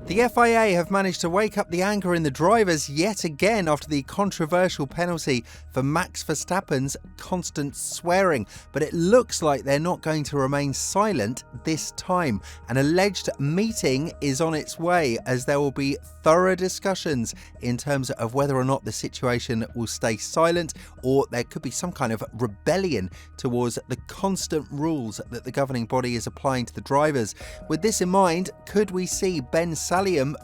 The FIA have managed to wake up the anger in the drivers yet again after the controversial penalty for Max Verstappen's constant swearing, but it looks like they're not going to remain silent this time. An alleged meeting is on its way as there will be thorough discussions in terms of whether or not the situation will stay silent or there could be some kind of rebellion towards the constant rules that the governing body is applying to the drivers. With this in mind, could we see Ben Sulayem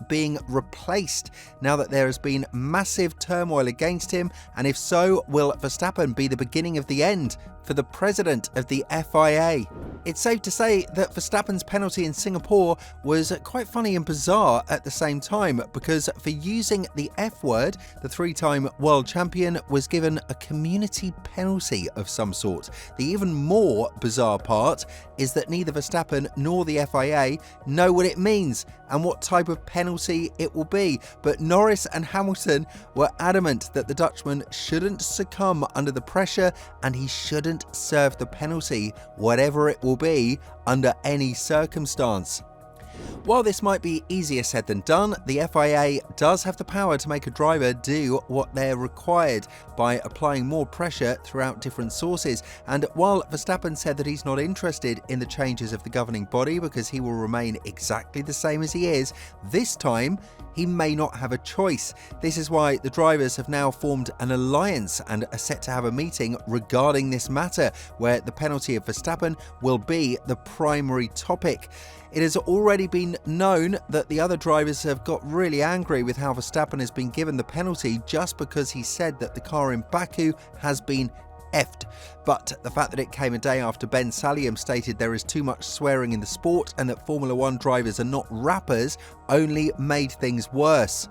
being replaced now that there has been massive turmoil against him? And if so, will Verstappen be the beginning of the end for the president of the FIA? It's safe to say that Verstappen's penalty in Singapore was quite funny and bizarre at the same time, because for using the F word, the three-time world champion was given a community penalty of some sort. The even more bizarre part is that neither Verstappen nor the FIA know what it means and what type of penalty it will be. But Norris and Hamilton were adamant that the Dutchman shouldn't succumb under the pressure and he shouldn't serve the penalty, whatever it will be, under any circumstance. While this might be easier said than done, the FIA does have the power to make a driver do what they're required by applying more pressure throughout different sources. And while Verstappen said that he's not interested in the changes of the governing body because he will remain exactly the same as he is, this time he may not have a choice. This is why the drivers have now formed an alliance and are set to have a meeting regarding this matter, where the penalty of Verstappen will be the primary topic. It has already been known that the other drivers have got really angry with how Verstappen has been given the penalty just because he said that the car in Baku has been effed. But the fact that it came a day after Ben Sulayem stated there is too much swearing in the sport and that Formula One drivers are not rappers only made things worse.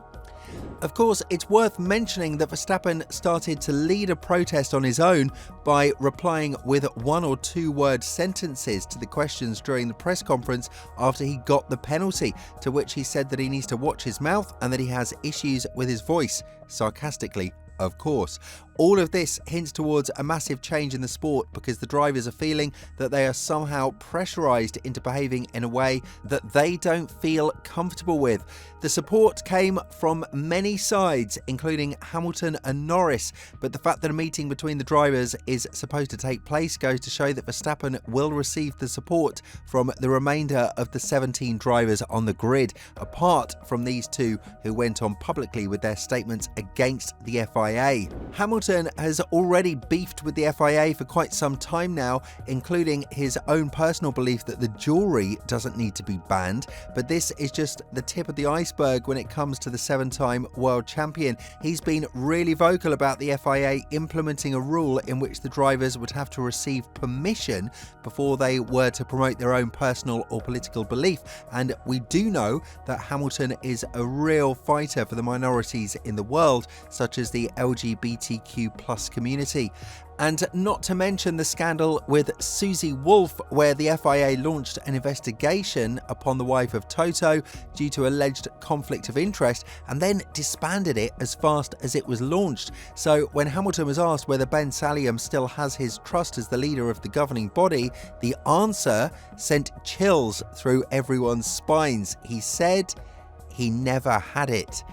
Of course, it's worth mentioning that Verstappen started to lead a protest on his own by replying with one or two word sentences to the questions during the press conference after he got the penalty, to which he said that he needs to watch his mouth and that he has issues with his voice, sarcastically, of course. All of this hints towards a massive change in the sport because the drivers are feeling that they are somehow pressurised into behaving in a way that they don't feel comfortable with. The support came from many sides, including Hamilton and Norris, but the fact that a meeting between the drivers is supposed to take place goes to show that Verstappen will receive the support from the remainder of the 17 drivers on the grid, apart from these two who went on publicly with their statements against the FIA. Hamilton has already beefed with the FIA for quite some time now, including his own personal belief that the jewellery doesn't need to be banned, but this is just the tip of the iceberg when it comes to the 7-time world champion. He's been really vocal about the FIA implementing a rule in which the drivers would have to receive permission before they were to promote their own personal or political belief, and we do know that Hamilton is a real fighter for the minorities in the world, such as the LGBTQ+ community. And not to mention the scandal with Susie Wolff, where the FIA launched an investigation upon the wife of Toto due to alleged conflict of interest and then disbanded it as fast as it was launched. So when Hamilton was asked whether Ben Sulayem still has his trust as the leader of the governing body, the answer sent chills through everyone's spines. He said he never had it.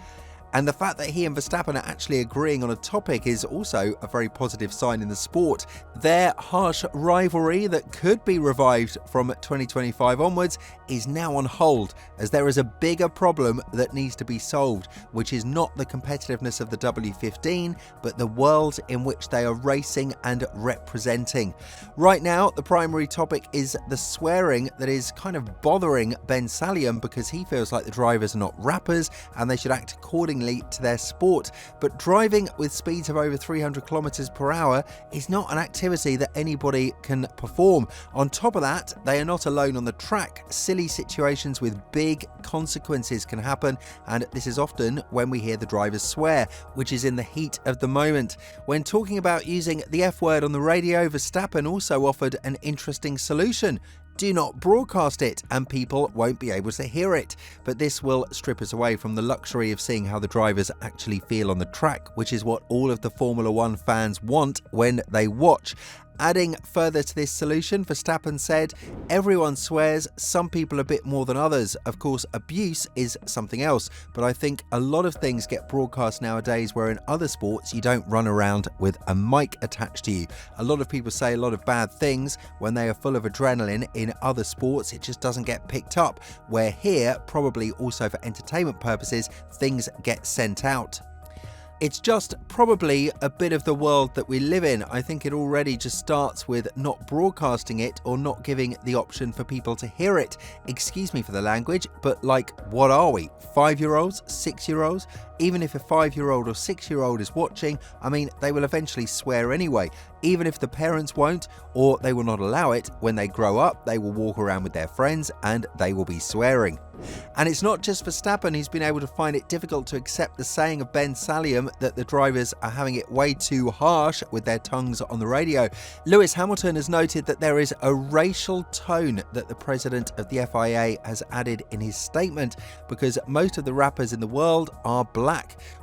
And the fact that he and Verstappen are actually agreeing on a topic is also a very positive sign in the sport. Their harsh rivalry that could be revived from 2025 onwards is now on hold, as there is a bigger problem that needs to be solved, which is not the competitiveness of the W15, but the world in which they are racing and representing. Right now, the primary topic is the swearing that is kind of bothering Ben Sulayem because he feels like the drivers are not rappers and they should act accordingly to their sport. But driving with speeds of over 300 kilometers per hour is not an activity that anybody can perform. On top of that, they are not alone on the track. Silly situations with big consequences can happen, and this is often when we hear the drivers swear, which is in the heat of the moment. When talking about using the F word on the radio, Verstappen also offered an interesting solution. Do not broadcast it and people won't be able to hear it. But this will strip us away from the luxury of seeing how the drivers actually feel on the track, which is what all of the Formula One fans want when they watch. Adding further to this solution, Verstappen said, "Everyone swears, some people a bit more than others. Of course, abuse is something else, but I think a lot of things get broadcast nowadays where in other sports you don't run around with a mic attached to you. A lot of people say a lot of bad things when they are full of adrenaline. In other sports, it just doesn't get picked up, where here, probably also for entertainment purposes, things get sent out." It's just probably a bit of the world that we live in. I think it already just starts with not broadcasting it or not giving the option for people to hear it. Excuse me for the language, but like, what are we? 5-year-olds? 6-year-olds? Even if a 5-year-old or 6-year-old is watching, I mean, they will eventually swear anyway. Even if the parents won't, or they will not allow it, when they grow up, they will walk around with their friends and they will be swearing. And it's not just Verstappen who's been able to find it difficult to accept the saying of Ben Sulayem that the drivers are having it way too harsh with their tongues on the radio. Lewis Hamilton has noted that there is a racial tone that the president of the FIA has added in his statement because most of the rappers in the world are black.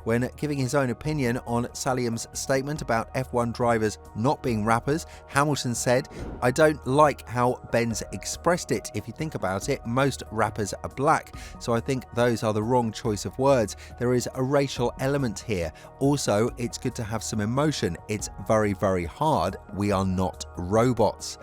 When giving his own opinion on Sulayem's statement about F1 drivers not being rappers, Hamilton said, "I don't like how Ben's expressed it. If you think about it, most rappers are black, so I think those are the wrong choice of words. There is a racial element here. Also, it's good to have some emotion. It's very, very hard. We are not robots."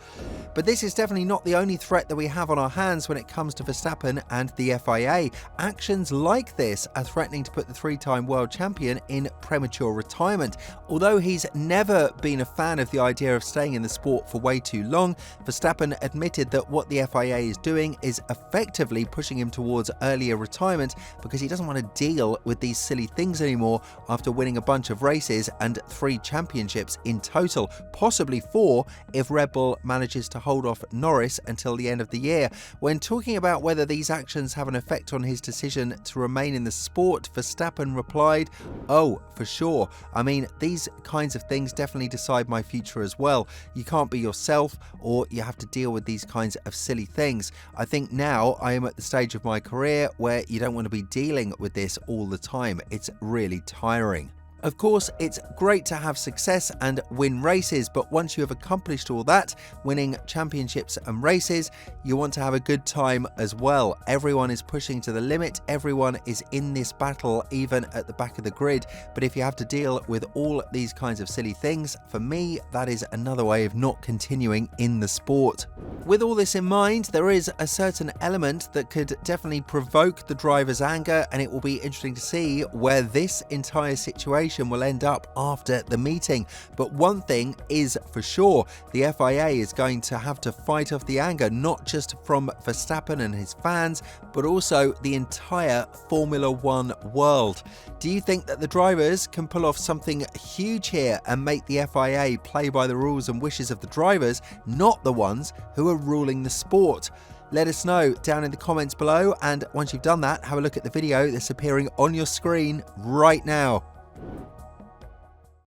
But this is definitely not the only threat that we have on our hands when it comes to Verstappen and the FIA. Actions like this are threatening to put the 3-time world champion in premature retirement. Although he's never been a fan of the idea of staying in the sport for way too long, Verstappen admitted that what the FIA is doing is effectively pushing him towards earlier retirement because he doesn't want to deal with these silly things anymore after winning a bunch of races and 3 championships in total, possibly 4 if Red Bull manages to hold off Norris until the end of the year. When talking about whether these actions have an effect on his decision to remain in the sport, Verstappen replied, "Oh, for sure. I mean, these kinds of things definitely decide my future as well. You can't be yourself or you have to deal with these kinds of silly things. I think now I am at the stage of my career where you don't want to be dealing with this all the time. It's really tiring." Of course, it's great to have success and win races, but once you have accomplished all that, winning championships and races, you want to have a good time as well. Everyone is pushing to the limit, everyone is in this battle, even at the back of the grid. But if you have to deal with all these kinds of silly things, for me, that is another way of not continuing in the sport. With all this in mind, there is a certain element that could definitely provoke the driver's anger, and it will be interesting to see where this entire situation will end up after the meeting. But one thing is for sure, the FIA is going to have to fight off the anger, not just from Verstappen and his fans, but also the entire Formula One world. Do you think that the drivers can pull off something huge here and make the FIA play by the rules and wishes of the drivers, not the ones who are ruling the sport? Let us know down in the comments below, and once you've done that, have a look at the video that's appearing on your screen right now.